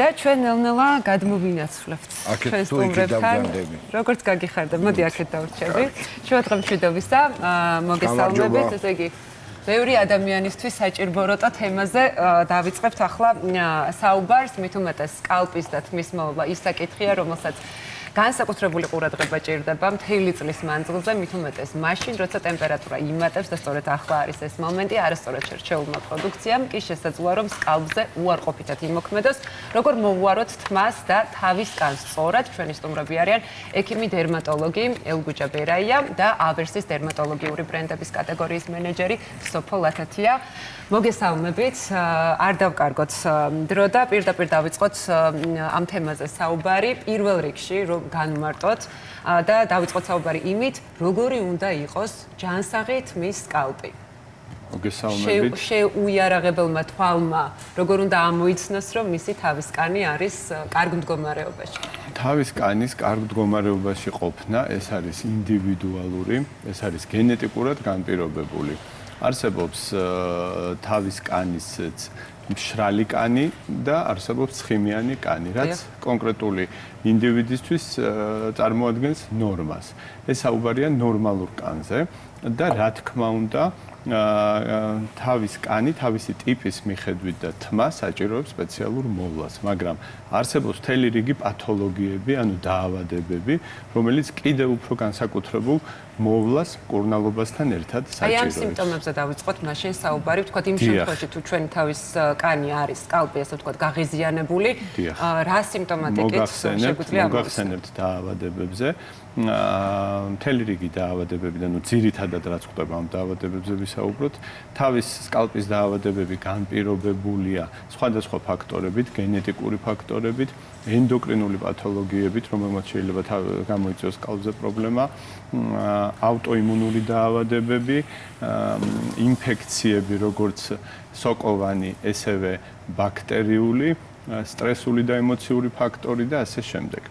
და ჩვენ ნელ-ნელა გადმოვინაცვლებთ ჩვენ სტუმრებთან. როგორც გაგიხარდა, მოდი აქეთ დავრჩები. შევადღებ მშვიდობის და მოგესალმებით, ესე იგი ბევრი ადამიანისთვის საჭიროა თემაზე დავიწყებთ ახლა საუბარს, მით უმეტეს სკალპის და თმის მოვლა ის საკითხია, რომელსაც განსაკუთრებული ყურადღება ჭირდება მთელი წლის მანძილზე, მით უმეტეს მაშინ, როცა ტემპერატურა იმატებს და სწორედ ახლა არის ეს მომენტი, არასწორად შერჩეულმა პროდუქციამ კი შესაძლოა რომ სკალპზე უარყოფითად იმოქმედოს, როგორ მოვუაროთ თმას და თავის კანს სწორად. ჩვენი სტუმრები არიან ექიმი დერმატოლოგი ელგუჯა ბერაია და ავერსის დერმატოლოგიური ბრენდების კატეგორიის მენეჯერი სოფო ლათათია. მოგესალმებით, არ დავკარგოთ დრო და პირდაპირ დავიწყოთ ამ თემაზე საუბარი. პირველ რიგში რომ განმარტოთ და დავიწყოთ საუბარი იმით, როგორი უნდა იყოს ჯანსაღი თმის სკალპი. მოგესალმებით. შეუიარაღებელმა თვალმა როგორ უნდა ამოიცნოს, რომ მისი თავის კანი არის კარგ მდგომარეობაში. თავის კანის კარგ მდგომარეობაში ყოფნა, ეს არის ინდივიდუალური, ეს არის გენეტიკურად განპირობებული. არსებობს თავის კანის მშრალი კანი და არსებობს ცხიმიანი კანი, რაც კონკრეტული ინდივიდისთვის წარმოადგენს ნორმას. ეს საუბარია ნორმალურ კანზე და რა თქმა უნდა, თავის კანი, თავისი ტიპის მიხედვით და თმა საჭიროებს სპეციალურ მოვლას, მაგრამ არსებობს მთელი რიგი პათოლოგიები, ანუ დაავადებები, რომელიც კიდევ უფრო განსაკუთრებულ მოვლას, მკურნალობასთან ერთად საჭიროებს. აი ამ სიმპტომებზე დავიწყოთ მაშინ საუბარი, ვთქვათ იმ შემთხვევაში, თუ ჩვენი თავის კანი არის სკალპი, ასე ვთქვათ, გაღიზიანებული, რა სიმპტომატიკით შეგვიძლია მოგახსენებთ დაავადებებზე. მთელი რიგი დაავადებები და ძირითადად რაც ხდება ამ დაავადებებზე ვისაუბროთ, თავის სკალპის დაავადებები განპირობებულია სხვადასხვა ფაქტორებით, გენეტიკური ფაქტორებით, ენდოკრინული პათოლოგიებით, რომელმაც შეიძლება გამოიწვიოს სკალპზე პრობლემა, აუტოიმუნური დაავადებები, ინფექციები, როგორც სოკოვანი, ესევე ბაქტერიული, სტრესული და ემოციური ფაქტორი და ასე შემდეგ.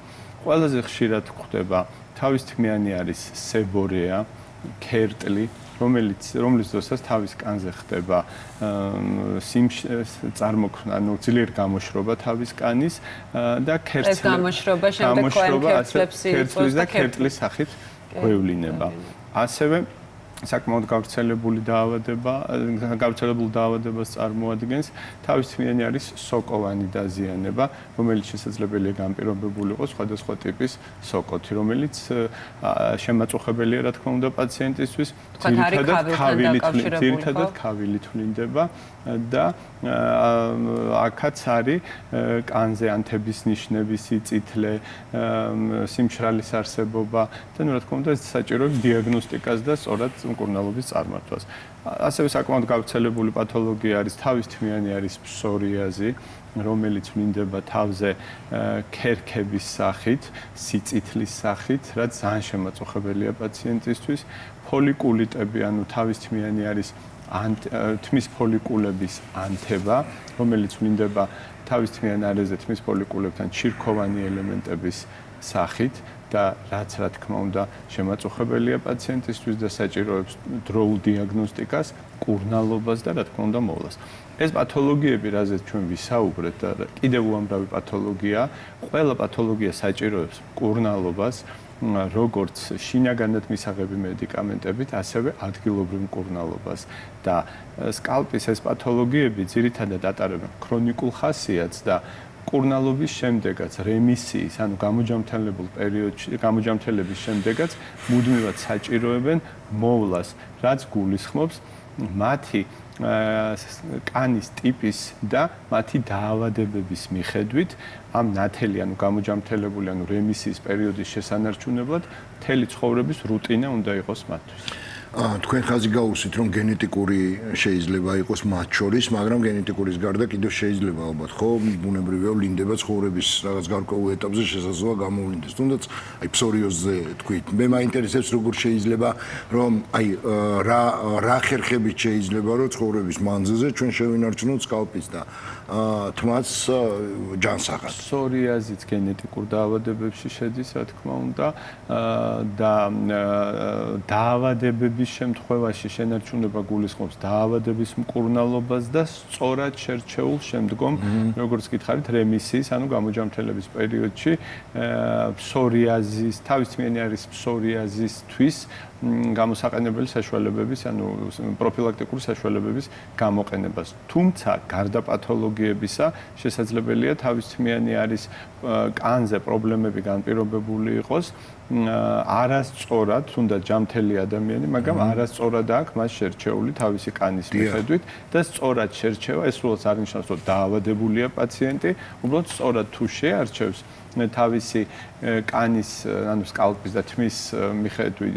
ყველაზე ხშირად ხდება თავის თმიანი არის სებორეა, ქერტლი, რომლის დროსაც თავის კანზე ხდება წარმოქმნა, ანუ ძლიერ გამოშრობა თავის კანის და ეს გამოშრობა შემდეგ ქერტლის და ქერტლის სახით გვევლინება. ასევე საკმაოდ გავრცელებული დაავადებას წარმოადგენს თავის თმიანი არის სოკოვანი დაზიანება, რომელიც შესაძლებელია განპირობებული იყოს სხვადასხვა ტიპის სოკოთი, რომელიც შემაწუხებელია რა თქმა უნდა პაციენტისთვის, ძირითადად ქავილით ვლინდება და აქაც არის კანზე ანთების ნიშნები, სიწითლე, სიმშრალის არსებობა და რა თქმა უნდა საჭიროებს დიაგნოსტიკას და სწორად მკურნალობის წარმართვას. ასევე საკმაოდ გავრცელებული პათოლოგია არის თავის თმიანი არის ფსორიაზი, რომელიც ვლინდება თავზე ქერქების სახით, სიწითლის სახით, რაც ძალიან შემაწუხებელია პაციენტისთვის. ფოლიკულიტები, ანუ თავის თმიანი არის თმის ფოლიკულების ანთება, რომელიც ვლინდება თავის თმიან არეზე თმის ფოლიკულებთან ჩირქოვანი ელემენტების სახით და რაც რა თქმა უნდა შემაწუხებელია პაციენტისთვის და საჭიროებს დროულ დიაგნოსტიკას, მკურნალობას და რა თქმა უნდა მოვლას. ეს პათოლოგიები, რაზეც ჩვენ ვისაუბრეთ და კიდევ უამრავი პათოლოგია, ყველა პათოლოგია საჭიროებს მკურნალობას, როგორც შინაგანად მისაღები მედიკამენტებით, ასევე ადგილობრივ მკურნალობას და სკალპის ეს პათოლოგიები ძირითადად ატარებენ ქრონიკულ ხასიათს და მკურნალობის შემდეგაც, რემისიის, ანუ გამოჯამთელებულ პერიოდში, გამოჯამთელების შემდეგაც მუდმივად საჭიროებენ მოვლას, რაც გულისხმობს მათი კანის ტიპის და მათი დაავადებების მიხედვით ამ ნათელი, ანუ გამოჯამთელებული, ანუ რემისიის პერიოდის შესანარჩუნებლად მთელი ცხოვრების რუტინა უნდა იყოს მათთვის. თქვენ ხაზი გაუსვით, რომ გენეტიკური შეიძლება იყოს მათ შორის, მაგრამ გენეტიკურის გარდა კიდევ შეიძლება ალბათ, ხო, ბუნებრივია ვლინდება ცხოვრების რაღაც გარკვეულ ეტაპზე შესაძლოა გამოვლინდეს. თუნდაც აი ფსორიოზზე თქვით. მე მაინტერესებს როგორ შეიძლება რომ აი რა ხერხებით შეიძლება რომ ცხოვრების მანძილზე ჩვენ შევინარჩუნოთ სკალპის და თმაც ჯანსაღად. Psoriasis გენეტიკურ დაავადებებში შედის, რა თქმა უნდა, და დაავადებების შემთხვევაში შენარჩუნება გულისხმობს დაავადების მკურნალობას და სწორად შერჩეულ შემდგომ, როგორც გითხარით, რემისიის, ანუ გამოჯამრთელების პერიოდში psoriasis, თავისუფლიანი არის psoriasis-თვის გამოსაყენებელი საშუალებების, ანუ პროფილაქტიკური საშუალებების გამოყენებას. თუმცა, გარდა პათოლოგიებისა, შესაძლებელია თავისუფლიანი არის კანზე პრობლემები განპირობებული იყოს, არასწორად, თუნდაც ჯამთელი ადამიანი, მაგრამ არასწორად აქვს მას შერჩეული თავისი კანის მიხედვით და სწორად შერჩევა, ეს სულაც არ ნიშნავს, რომ დაავადებულია პაციენტი, უბრალოდ სწორად თუ შეარჩევს თავისი კანის, ანუ სკალპის და თმის მიხედვით,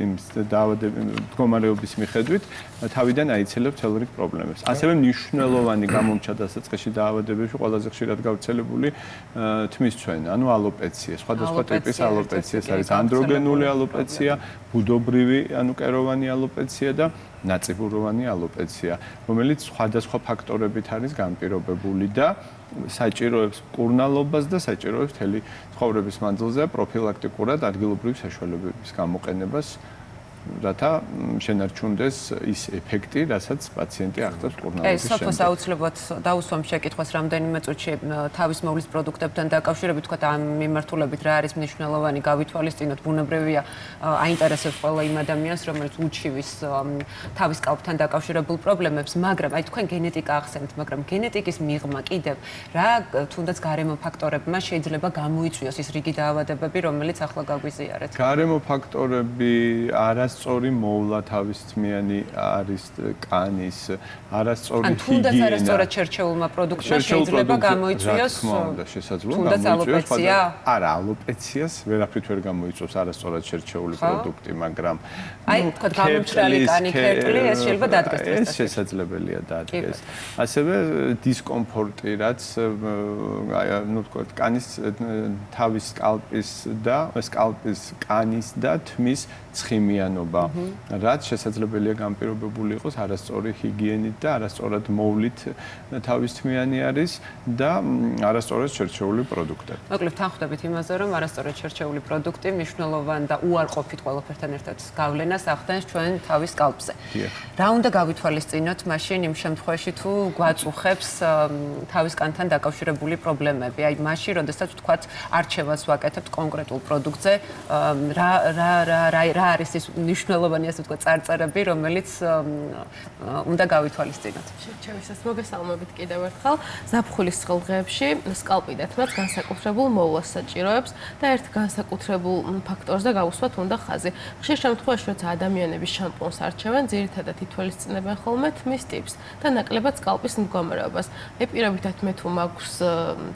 მდგომარეობის მიხედვით, თავიდან აიცილებს მთელ რიგ პრობლემებს. ასევე მნიშვნელოვანი გამომჩა დასაწყისში დაავადებებში ყველაზე ხშირად გავრცელებული თმის ცვენა, ანუ ალოპეცია, სხვადასხვა ტიპის ალოპეცია, ეს არის ანდროგენული ალოპეცია, ბუდობრივი, ანუ კეროვანი ალოპეცია და ნაწიბუროვანი ალოპეცია, რომელიც სხვადასხვა ფაქტორებით არის განპირობებული და საჭიროებს მკურნალობას და საჭიროებს მთელი ცხოვრების მანძილზე პროფილაქტიკურად ადგილობრივი საშუალებების გამოყენებას, რათა შენარჩუნდეს ის ეფექტი, რასაც პაციენტი ახდენს მკურნალობის შემდეგ. სოფოს აუცილებლად დაუსვამ შეკითხვას რამდენიმე წუთში თავის მოვლის პროდუქტებთან დაკავშირებით, თქვა ამ მიმართულებით რა არის მნიშვნელოვანი გავითვალისწინოთ, ბუნებრივია აინტერესებს ყველა იმ ადამიანს, რომელიც უჩივის თავის კალპთან დაკავშირებულ პრობლემებს, მაგრამ აი თქვენ გენეტიკა ახსენეთ, მაგრამ გენეტიკის მიღმა კიდევ რა თუნდაც გარემო ფაქტორებმა შეიძლება გამოიწვიოს ის რიგი დაავადებები, რომელიც ახლა გაგვიზიარეთ. გარემო ფაქტორები არასწორი მოვლა თავისუფლიანი არის კანის, არასწორი ჰიგიენა. თუნდაც არასწორად შერჩეულმა პროდუქტმა შეიძლება გამოიწვიოს თუნდაც ალოპეცია? არა, ალოპეციას ვერაფრით ვერ გამოიწვევს არასწორად შერჩეული პროდუქტი, მაგრამ აი, თქვა გამომჩრალი კანი, ქერტლი, ეს შეიძლება დადგეს. ეს შესაძლებელია დადგეს. ასევე დისკომფორტი, რაც ნუ თქვა კანის თავის სკალპის კანის და თმის ცხიმიანობა, რაც შესაძლებელია განპირობებული იყოს არასწორი ჰიგიენით და არასწორად მოვლით თავისუფლიანი არის და არასწორად შერჩეული პროდუქტები. მოკლედ თანხმდებით იმაზე, რომ არასწორად შერჩეული პროდუქტი მნიშვნელოვანი და უარყოფით ყველაფერთან ერთად გავლენას ახდენს ჩვენ თავის სკალპზე. რა უნდა გავითვალისწინოთ მაშინ იმ შემთხვევაში თუ გვაწუხებს თავის კანთან დაკავშირებული პრობლემები? აი მაშინ, როდესაც ვთქვათ, არჩევას ვაკეთებთ კონკრეტულ პროდუქტზე, რა არის ის მნიშვნელოვანი, ასე ვთქვათ, წარწერები, რომელიც უნდა გავითვალისწინოთ. შევისას მოგესალმებით კიდევ ერთხელ. ზაფხულის წყალ დღეებში სკალპი და თმაც განსაკუთრებულ მოვლას საჭიროებს და ერთ განსაკუთრებულ ფაქტორზე გავუსვათ უნდა ხაზი. ხშირ შემთხვევაში, როცა ადამიანები შამპუნს არჩევენ, ძირითადად ითვალისწინებენ ხოლმე თმის ტიპს და ნაკლებად სკალპის მდგომარეობას. პირობითად მე თუ მაქვს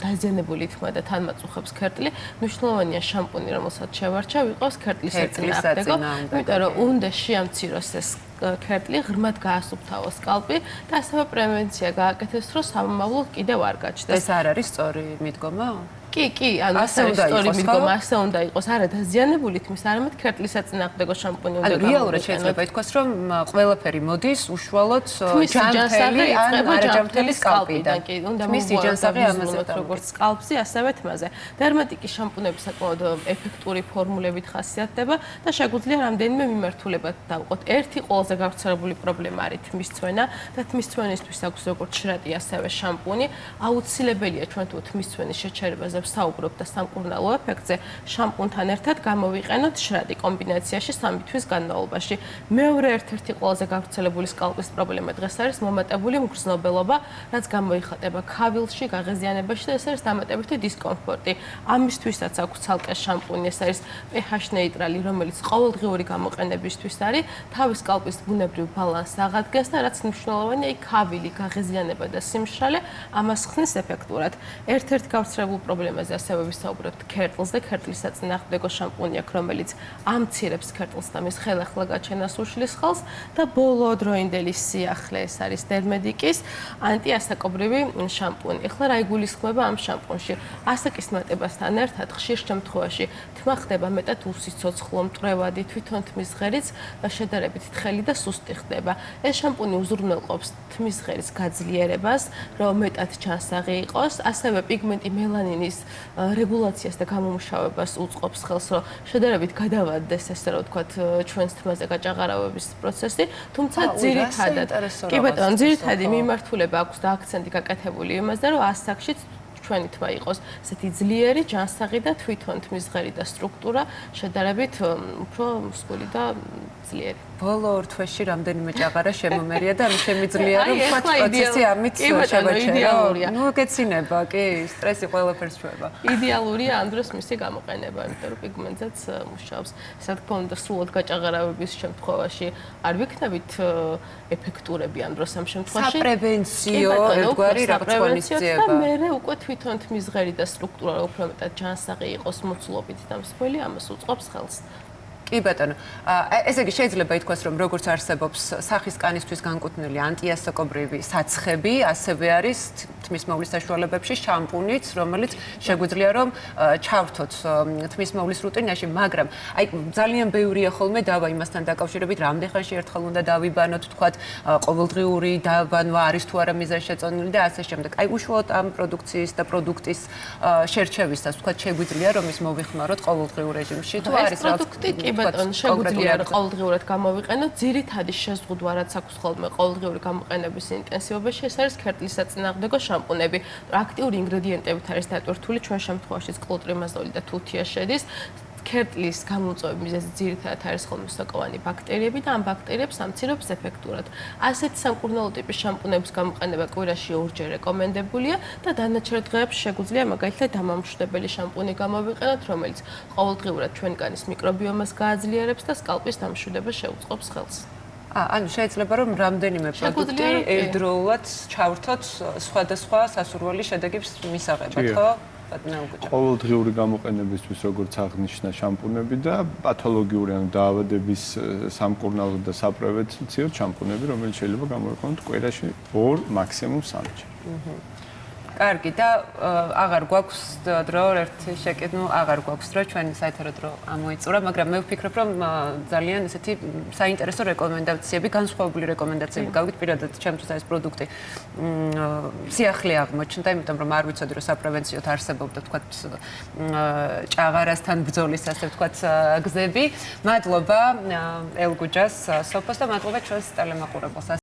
დაზიანებული თმა და თან მაწუხებს ქერტლი, მნიშვნელოვანია შამპუნი, რომელსაც შევარჩევ, იყოს ქერტლის ეწინააღმდეგო. იმიტომ რომ უნდა შეამციროს ეს ქერტლი, ღრმად გაასუფთავოს სკალპი და ასევე პრევენცია გააკეთოს, რომ სამომავლოდ კიდევ არ გაჩნდეს. ეს არ არის სწორი მიდგომა? კი, ანუ ასე ისტორია მიდგომა, ასე უნდა იყოს, არა დაზიანებული თმის, არამედ ქერტლის ეწინააღმდეგო შამპუნი უნდა გამოიყენოს. ანუ რეალურად შეიძლება ითქვას, რომ ყველაფერი მოდის უშუალოდ ჯანმრთელი ან არაჯანმრთელი სკალპიდან. თმის ჯანსაღი ამაზე როგორც სკალპზე, ასევე თმაზე. დერმატიკის შამპუნები საკმაოდ ეფექტური ფორმულებით ხასიათდება და შეგვიძლია რამდენიმე მიმართულებად დავყოთ. ერთი ყველაზე გავრცელებული პრობლემა არის თმის ცვენა და თმის ცვენისთვის აქვს როგორც შრატი, ასევე შამპუნი. აუცილებელია ჩვენ თუ თმის ცვენის შეჩერებაზე საუბრობთ და სამკურნალო ეფექტზე, შამპუნთან ერთად გამოვიყენოთ შრატი კომბინაციაში 3 თვის განმავლობაში. მეორე ერთ-ერთი ყველაზე გავრცელებული სკალპის პრობლემა დღეს არის მომატებული მგრძნობელობა, რაც გამოიხატება ქავილში, გაღიზიანებაში და ეს არის დამატებითი დისკომფორტი. ამისთვისაც აქვს ცალკე შამპუნი, ეს არის pH ნეიტრალი, რომელიც ყოველდღიური გამოყენებისთვის არის, თავის სკალპის ბუნებრივ ბალანსს აღადგენს და რაც მნიშვნელოვანია, იქ ქავილი, გაღიზიანება და სიმშრალე ამას ხსნის ეფექტურად. ერთ-ერთი გავრცელებული პრობლემა თემაზე ასევე ვისაუბრებთ ქერტლს და ქერტლის საწინააღმდეგო შამპუნი აქვს, რომელიც ამცირებს ქერტლს და მის ხელახლა გაჩენას უშლის ხალხს და ბოლო დროინდელი სიახლე ეს არის დერმედიკის ანტიასაკობრივი შამპუნი. ეხლა რა იგულისხმება ამ შამპუნში? ასაკის მატებასთან ერთად ხშირ შემთხვევაში თმა ხდება მეტად უსიცოცხლო, მტვრევადი, თვითონ თმის ღერიც შედარებით თხელი და სუსტი ხდება. ეს შამპუნი უზრუნველყოფს თმის ღერის გაძლიერებას, რომ მეტად ჩანსაღი იყოს, ასევე პიგმენტი მელანინის რეგულაციას და გამომუშავებას უწყობს ხელს, რომ შედარებით გადავადდეს, ესე რომ ვთქვათ, ჩვენს თმაზე გაჭაღარავების პროცესი, თუმცა ძირითადად კი ბატონო, ძირითადი მიმართულება აქვს და აქცენტი გაკეთებული იმაზე, რომ ასაკშიც ჩვენი თმა იყოს ესეთი ძლიერი, ჯანსაღი და თვითონ თმის ღერი და სტრუქტურა შედარებით უფრო მსხვილი და ძლიერი. ბოლო ორ თვეში რამდენიმე ჭაღარა შემომერია და ამ შემიძლია რომ თქვა პროცესი ამით შევაჩერო. ნუ გეცინება, კი, სტრესი ყველაფერს ჩვება. იდეალურია ამ დროს მისი გამოყენება, იმიტომ რომ პიგმენტზეც მუშაობს. ესე თქმა უნდა, სრულად გაჭაღარავების შემთხვევაში არ ვიქნებით ეფექტურები ამ დროს ამ შემთხვევაში. საპრევენციო ერთგვარი რაღაც ღონისძიება. და მე უკვე თვითონ თმის ღერი და სტრუქტურა უფრო მეტად ჯანსაღი იყოს მოცულობით და მსხვილი, ამას უწყობს ხელს. კი ბატონო, ესე იგი შეიძლება ითქვას, რომ როგორც არსებობს სახის კანისთვის განკუთვნილი ანტიასაკობრივი საცხები, ასევე არის თმის მოვლის საშუალებებში შამპუნიც, რომელიც შეგვიძლია რომ ჩავრთოთ თმის მოვლის რუტინაში, მაგრამ აი ძალიან ბევრია ხოლმე დავა იმასთან დაკავშირებით, რამდენ ხანში ერთხელ უნდა დავიბანოთ, თქვათ, ყოველდღიური დაბანვა არის თუ არა მიზანშეწონილი და ასე შემდეგ. აი უშუალოდ ამ პროდუქციის და პროდუქტის შერჩევისას, თქვათ, შეგვიძლია რომ ის მოვიხმაროთ ყოველდღიურ რეჟიმში, თუ არის რა ბატონო, შეგვიძლია რომ ყოველდღიურად გამოვიყენოთ. ძირითადი შეზღუდვა, რაც აქვს ხოლმე ყოველდღიური გამოყენების ინტენსივობაში, ეს არის ქერტლის საწინააღმდეგო შამპუნები. აქტიური ინგრედიენტებით არის დატვირთული, ჩვენ შემთხვევაში კლოტრიმაზოლი და თუთია შედის. ქერტლის გამომწვევი მიზეზი ძირითადად არის ხოლმე სოკოვანი ბაქტერიები და ამ ბაქტერიებს ამცირებს ეფექტურად. ასეთი სამკურნალო ტიპის შამპუნების გამოყენება კვირაში ორჯერ რეკომენდებულია და დანარჩენ დღეებში შეგვიძლია მაგალითად დამამშვიდებელი შამპუნი გამოვიყენოთ, რომელიც ყოველდღიურად ჩვენ კანის მიკრობიომას გააძლიერებს და სკალპის დამშვიდებას შეუწყობს ხელს. ანუ შეიძლება რომ რამდენიმე პროდუქტი ერთდროულად ჩავრთოთ სხვადასხვა სასურველი შედეგის მისაღებად, ხო? ყოველდღიური გამოყენებისთვის როგორც აღნიშნა შამპუნები და პათოლოგიური ანუ დაავადების სამკურნალო და საპრევენციო შამპუნები, რომელიც შეიძლება გამოვიყენოთ კვირაში 2 მაქსიმუმ 3-ჯერ. კარგი და აღარ გვაქვს დრო ერთი შეკეთნუ აღარ გვაქვს დრო ჩვენი საერთო დრო ამოიწურა, მაგრამ მე ვფიქრობ რომ ძალიან ესეთი საინტერესო რეკომენდაციები, განსხვავებული რეკომენდაციები გავიგეთ პირადად ჩემთვის ეს პროდუქტი სიახლე აღმოჩნდა, იმიტომ რომ არ ვიცოდი რომ საპრევენციოდ არსებობდა თქვათ ჭაღარასთან ბრძოლის ასე ვთქვათ გზები. მადლობა ელგუჯას სოფოს და მადლობა ჩვენს ტელემაყურებელს.